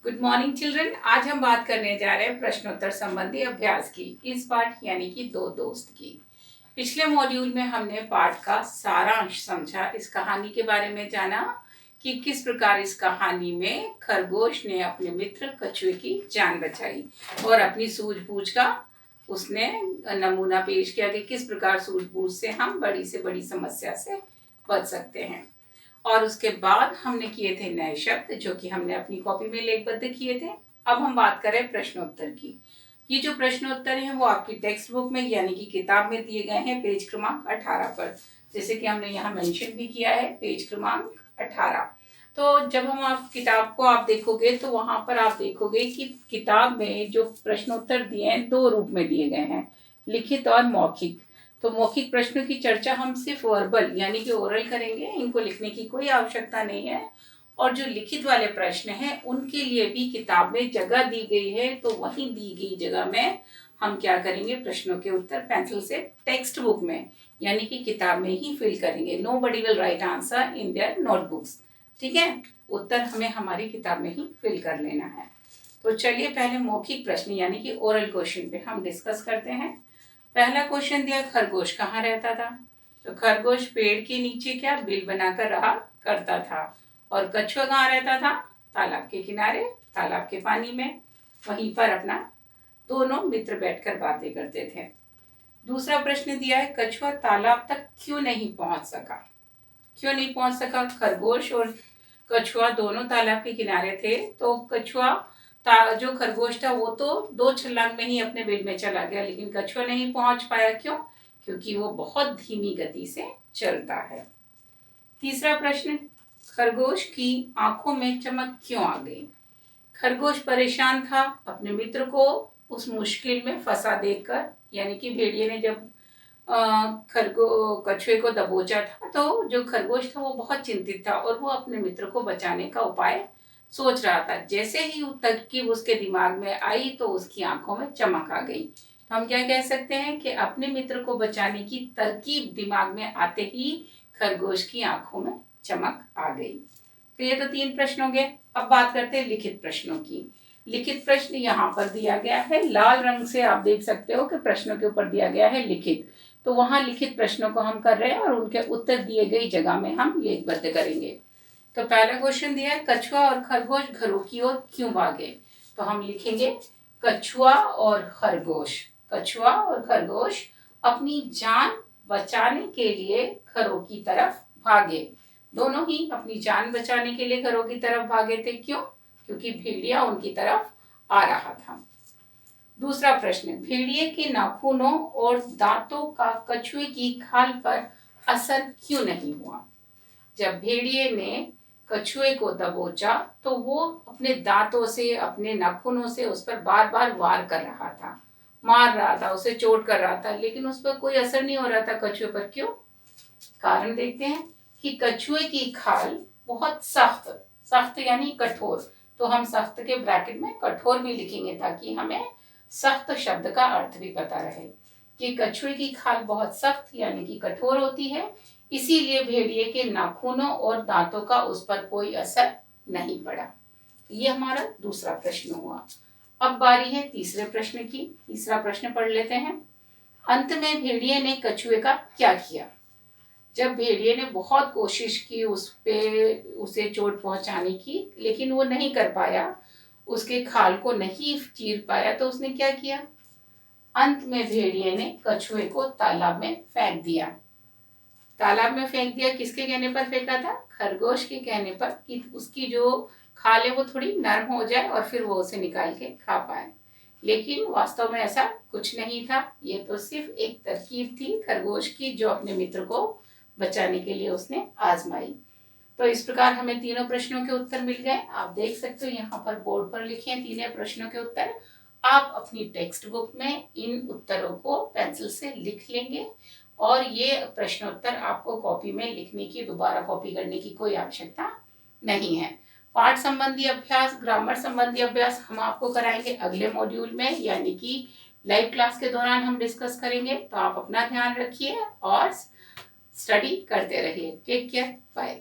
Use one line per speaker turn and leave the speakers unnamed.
Good morning children. आज हम बात करने जा रहे हैं प्रश्नोत्तर संबंधी अभ्यास की, इस पाठ यानी कि दो दोस्त की। पिछले मॉड्यूल में हमने पाठ का सारांश समझा, इस कहानी के बारे में जाना कि किस प्रकार इस कहानी में खरगोश ने अपने मित्र कछुए की जान बचाई और अपनी सूझबूझ का उसने नमूना पेश किया कि किस प्रकार सूझबूझ से हम बड़ी से बड़ी समस्या से बच सकते हैं। और उसके बाद हमने किए थे नए शब्द जो कि हमने अपनी कॉपी में लेखबद्ध किए थे। अब हम बात करें प्रश्नोत्तर की। ये जो प्रश्नोत्तर हैं वो आपकी टेक्स्ट बुक में यानी कि किताब में दिए गए हैं पेज क्रमांक 18 पर, जैसे कि हमने यहाँ मेंशन भी किया है पेज क्रमांक 18। तो जब हम आप किताब को आप देखोगे तो वहां पर आप देखोगे कि किताब में जो प्रश्नोत्तर दिए हैं दो रूप में दिए गए हैं, लिखित और मौखिक। तो मौखिक प्रश्नों की चर्चा हम सिर्फ वर्बल यानी कि ओरल करेंगे, इनको लिखने की कोई आवश्यकता नहीं है। और जो लिखित वाले प्रश्न हैं उनके लिए भी किताब में जगह दी गई है, तो वहीं दी गई जगह में हम क्या करेंगे, प्रश्नों के उत्तर पेंसिल से टेक्स्ट बुक में यानी कि किताब में ही फिल करेंगे। Nobody will write answer in their notebooks, ठीक है। उत्तर हमें हमारी किताब में ही फिल कर लेना है। तो चलिए पहले मौखिक प्रश्न यानी कि ओरल क्वेश्चन पे हम डिस्कस करते हैं। पहला क्वेश्चन दिया, खरगोश कहाँ रहता था? तो खरगोश पेड़ के नीचे क्या बिल बनाकर रहा करता था। और कछुआ कहाँ रहता था? तालाब के किनारे, तालाब के पानी में, वहीं पर अपना दोनों मित्र बैठकर बातें करते थे। दूसरा प्रश्न दिया है, कछुआ तालाब तक क्यों नहीं पहुंच सका? क्यों नहीं पहुंच सका? खरगोश और कछुआ दोनों तालाब के किनारे थे, तो कछुआ जो खरगोश था वो तो 2 छलांग में ही अपने बिल में चला गया, लेकिन कछुआ नहीं पहुंच पाया। क्यों? क्योंकि वो बहुत धीमी गति से चलता है। तीसरा प्रश्न, खरगोश की आंखों में चमक क्यों आ गई? खरगोश परेशान था अपने मित्र को उस मुश्किल में फंसा देखकर, यानी कि भेड़िए ने जब कछुए को दबोचा था तो जो खरगोश था वो बहुत चिंतित था और वो अपने मित्र को बचाने का उपाय सोच रहा था। जैसे ही तरकीब उसके दिमाग में आई तो उसकी आंखों में चमक आ गई। तो हम क्या कह सकते हैं कि अपने मित्र को बचाने की तरकीब दिमाग में आते ही खरगोश की आंखों में चमक आ गई। तो ये तो 3 प्रश्न हो गए। अब बात करते हैं लिखित प्रश्नों की। लिखित प्रश्न यहाँ पर दिया गया है, लाल रंग से आप देख सकते हो कि प्रश्नों के ऊपर दिया गया है लिखित। तो वहां लिखित प्रश्नों को हम कर रहे हैं और उनके उत्तर दिए गई जगह में हम लेखबद्ध करेंगे। तो पहला क्वेश्चन दिया है, कछुआ और खरगोश घरों की ओर क्यों भागे? तो हम लिखेंगे कछुआ और खरगोश। कछुआ और खरगोश अपनी जान बचाने के लिए घरों की तरफ भागे। दोनों ही अपनी जान बचाने के लिए घरों की तरफ भागे थे। क्यों? क्योंकि भेड़िया उनकी तरफ आ रहा था। दूसरा प्रश्न, भेड़िए के नाखूनों और दांतों का कछुए की खाल पर असर क्यों नहीं हुआ? जब भेड़िए ने कछुए को दबोचा तो वो अपने दांतों से, अपने नाखूनों से उस पर बार बार वार कर रहा था, मार रहा था, उसे चोट कर रहा था, लेकिन उस पर कोई असर नहीं हो रहा था कछुए पर। क्यों? कारण देखते हैं कि कछुए की खाल बहुत सख्त, सख्त यानी कठोर, तो हम सख्त के ब्रैकेट में कठोर भी लिखेंगे ताकि हमें सख्त शब्द का अर्थ भी पता रहे कि कछुए की खाल बहुत सख्त यानी कि कठोर होती है, इसीलिए भेड़िए के नाखूनों और दांतों का उस पर कोई असर नहीं पड़ा। ये हमारा दूसरा प्रश्न हुआ। अब बारी है तीसरे प्रश्न की। तीसरा प्रश्न पढ़ लेते हैं। अंत में भेड़िए ने कछुए का क्या किया? जब भेड़िए ने बहुत कोशिश की उसे चोट पहुंचाने की, लेकिन वो नहीं कर पाया, उसके खाल को नहीं चीर पाया, तो उसने क्या किया? अंत में भेड़िए ने कछुए को तालाब में फेंक दिया। तालाब में फेंक दिया किसके कहने पर फेंका था? खरगोश के कहने पर, कि उसकी जो खाल है वो थोड़ी नरम हो जाए और फिर वो उसे निकाल के खा पाए। लेकिन वास्तव में ऐसा कुछ नहीं था, ये तो सिर्फ एक तरकीब थी खरगोश की जो अपने मित्र को बचाने के लिए उसने आजमाई। तो इस प्रकार हमें तीनों प्रश्नों के उत्तर मिल गए। आप देख सकते हो यहाँ पर बोर्ड पर लिखे हैं तीनों प्रश्नों के उत्तर। आप अपनी टेक्स्ट बुक में इन उत्तरों को पेंसिल से लिख लेंगे और ये प्रश्नोत्तर आपको कॉपी में लिखने की, दोबारा कॉपी करने की कोई आवश्यकता नहीं है। पाठ संबंधी अभ्यास, ग्रामर संबंधी अभ्यास हम आपको कराएंगे अगले मॉड्यूल में, यानी कि लाइव क्लास के दौरान हम डिस्कस करेंगे। तो आप अपना ध्यान रखिए और स्टडी करते रहिए। Take care, bye.